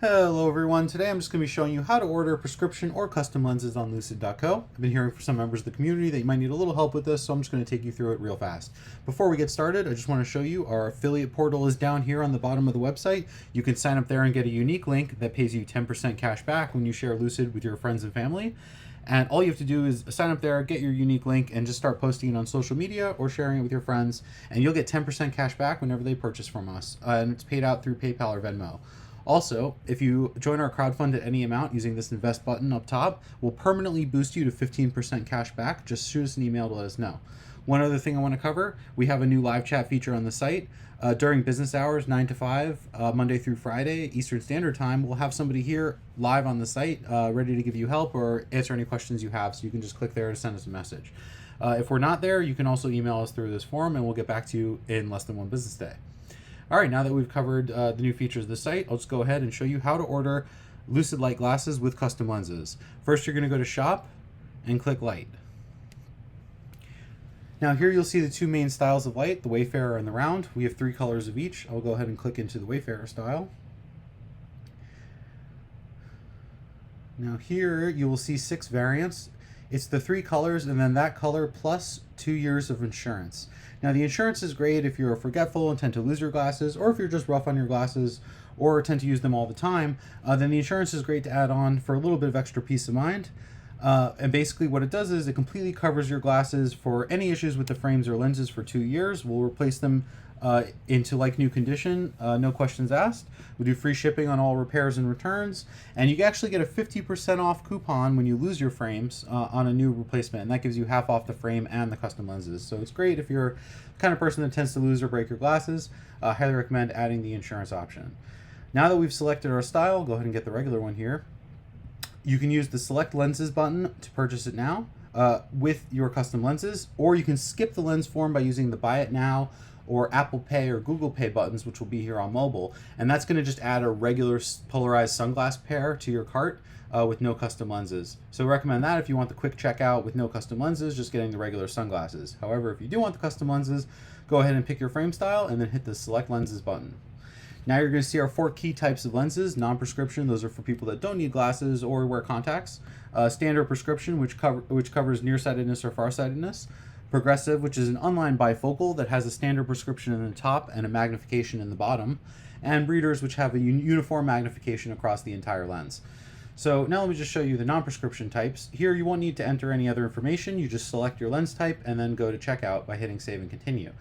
Hello everyone, today I'm just going to be showing you how to order prescription or custom lenses on lucid.co. I've been hearing from some members of the community that you might need a little help with this, so I'm just going to take you through it real fast. Before we get started, I just want to show you our affiliate portal is down here on the bottom of the website. You can sign up there and get a unique link that pays you 10% cash back when you share Lucid with your friends and family. And all you have to do is sign up there, get your unique link, and just start posting it on social media or sharing it with your friends, and you'll get 10% cash back whenever they purchase from us. And it's paid out through PayPal or Venmo. Also, if you join our crowdfund at any amount using this invest button up top, we'll permanently boost you to 15% cash back. Just shoot us an email to let us know. One other thing I want to cover, we have a new live chat feature on the site. During business hours, 9 to 5, Monday through Friday, Eastern Standard Time, we'll have somebody here live on the site ready to give you help or answer any questions you have, so you can just click there to send us a message. If we're not there, you can also email us through this form and we'll get back to you in less than one business day. All right, now that we've covered the new features of the site, I'll just go ahead and show you how to order Lucid Lyte glasses with custom lenses. First, you're going to go to Shop and click Lyte. Now here you'll see the two main styles of Lyte, the Wayfarer and the Round. We have 3 colors of each. I'll go ahead and click into the Wayfarer style. Now here you will see 6 variants. It's the 3 colors and then that color plus 2 years of insurance. Now the insurance is great if you're forgetful and tend to lose your glasses, or if you're just rough on your glasses or tend to use them all the time, then the insurance is great to add on for a little bit of extra peace of mind. And basically what it does is it completely covers your glasses for any issues with the frames or lenses for 2 years. We'll replace them into like new condition, no questions asked. We do free shipping on all repairs and returns, and you actually get a 50% off coupon when you lose your frames on a new replacement, and that gives you half off the frame and the custom lenses. So it's great if you're the kind of person that tends to lose or break your glasses. Highly recommend adding the insurance option. Now that we've selected our style, go ahead and get the regular one here. You can use the select lenses button to purchase it now with your custom lenses, or you can skip the lens form by using the buy it now or Apple Pay or Google Pay buttons, which will be here on mobile. And that's going to just add a regular polarized sunglass pair to your cart with no custom lenses. So recommend that if you want the quick checkout with no custom lenses, just getting the regular sunglasses. However, if you do want the custom lenses, go ahead and pick your frame style and then hit the select lenses button. Now you're going to see our 4 key types of lenses. Non-prescription, those are for people that don't need glasses or wear contacts. Standard prescription, which covers nearsightedness or farsightedness. Progressive, which is an unlined bifocal that has a standard prescription in the top and a magnification in the bottom. And readers, which have a uniform magnification across the entire lens. So now let me just show you the non-prescription types. Here you won't need to enter any other information. You just select your lens type and then go to checkout by hitting save and continue.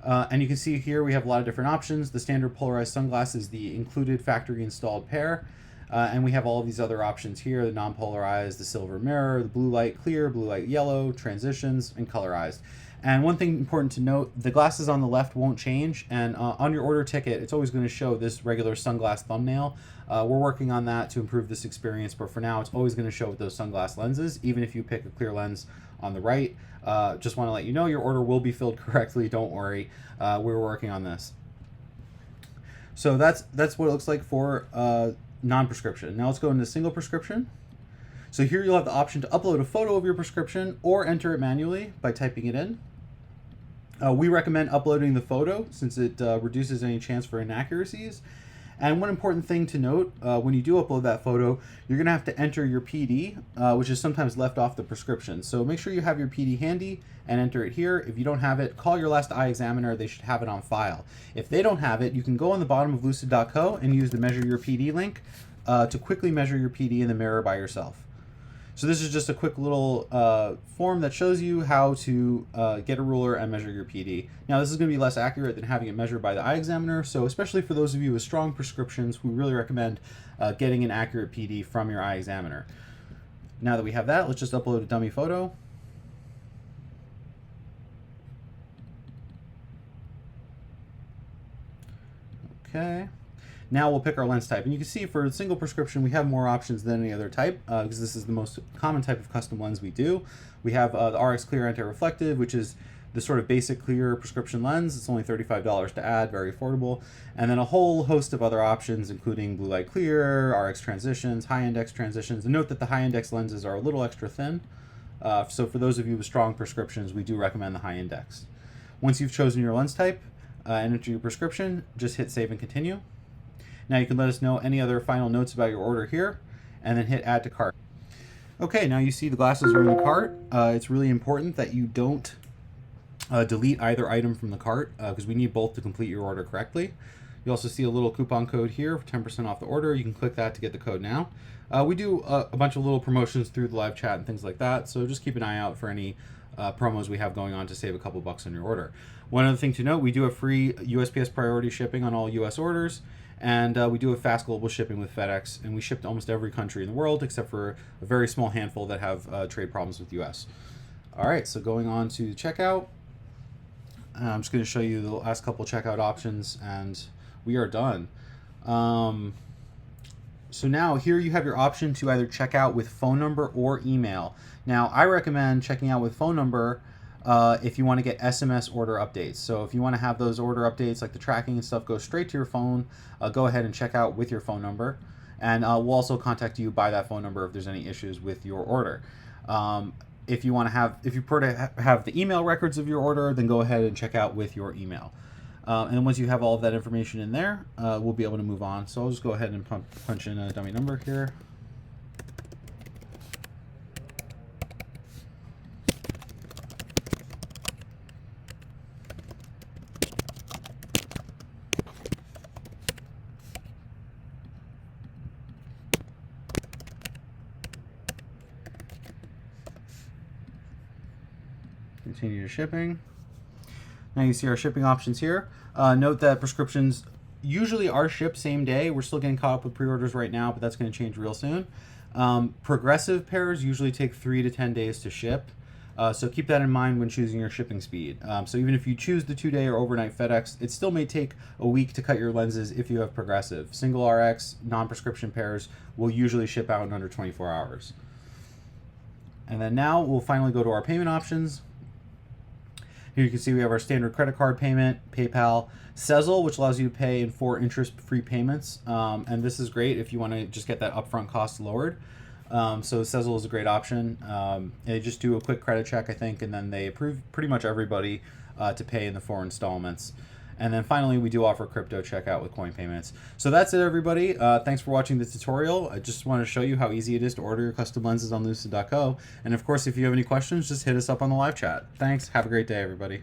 And you can see here we have a lot of different options. The standard polarized sunglass is the included factory installed pair. And we have all of these other options here, the non-polarized, the silver mirror, the blue light clear, blue light yellow, transitions, and colorized. And one thing important to note, the glasses on the left won't change, and on your order ticket, it's always going to show this regular sunglass thumbnail. We're working on that to improve this experience, but for now, it's always going to show with those sunglass lenses, even if you pick a clear lens on the right. Just want to let you know your order will be filled correctly, don't worry. We're working on this. So that's what it looks like for non-prescription. Now let's go into single prescription. So here you'll have the option to upload a photo of your prescription or enter it manually by typing it in. We recommend uploading the photo since it reduces any chance for inaccuracies. And one important thing to note, when you do upload that photo, you're going to have to enter your PD, which is sometimes left off the prescription. So make sure you have your PD handy and enter it here. If you don't have it, call your last eye examiner. They should have it on file. If they don't have it, you can go on the bottom of lucid.co and use the Measure Your PD link to quickly measure your PD in the mirror by yourself. So this is just a quick little form that shows you how to get a ruler and measure your PD. Now this is going to be less accurate than having it measured by the eye examiner, so especially for those of you with strong prescriptions, we really recommend getting an accurate PD from your eye examiner. Now that we have that, let's just upload a dummy photo. Okay. Now we'll pick our lens type, and you can see for a single prescription we have more options than any other type because this is the most common type of custom lens we do. We have the RX Clear Anti-Reflective, which is the sort of basic clear prescription lens. It's only $35 to add, very affordable. And then a whole host of other options, including blue light clear, RX transitions, high index transitions. And note that the high index lenses are a little extra thin. So for those of you with strong prescriptions, we do recommend the high index. Once you've chosen your lens type and enter your prescription, just hit save and continue. Now you can let us know any other final notes about your order here, and then hit add to cart. Okay, now you see the glasses are in the cart. It's really important that you don't delete either item from the cart because we need both to complete your order correctly. You also see a little coupon code here for 10% off the order. You can click that to get the code now. We do a bunch of little promotions through the live chat and things like that, so just keep an eye out for any promos we have going on to save a couple bucks on your order. One other thing to note, we do have free USPS priority shipping on all US orders, and we do have fast global shipping with FedEx, and we ship to almost every country in the world except for a very small handful that have trade problems with US. All right, so going on to checkout, I'm just going to show you the last couple checkout options, and we are done. So now here you have your option to either check out with phone number or email. Now I recommend checking out with phone number if you want to get SMS order updates. So if you want to have those order updates like the tracking and stuff go straight to your phone, go ahead and check out with your phone number. And we'll also contact you by that phone number if there's any issues with your order. If you prefer to have the email records of your order, then go ahead and check out with your email. And once you have all of that information in there, we'll be able to move on. So I'll just go ahead and punch in a dummy number here. Continue to shipping. Now you see our shipping options here. Note that prescriptions usually are shipped same day. We're still getting caught up with pre-orders right now, but that's going to change real soon. Progressive pairs usually take 3 to 10 days to ship. So keep that in mind when choosing your shipping speed. So even if you choose the 2-day or overnight FedEx, it still may take a week to cut your lenses if you have progressive. Single RX, non-prescription pairs will usually ship out in under 24 hours. And then now we'll finally go to our payment options. Here you can see we have our standard credit card payment, PayPal, Sezzle, which allows you to pay in 4 interest-free payments. And this is great if you want to just get that upfront cost lowered. So Sezzle is a great option. They just do a quick credit check, I think, and then they approve pretty much everybody to pay in the 4 installments. And then finally, we do offer crypto checkout with coin payments. So that's it, everybody. Thanks for watching the tutorial. I just want to show you how easy it is to order your custom lenses on lucid.co. And of course, if you have any questions, just hit us up on the live chat. Thanks. Have a great day, everybody.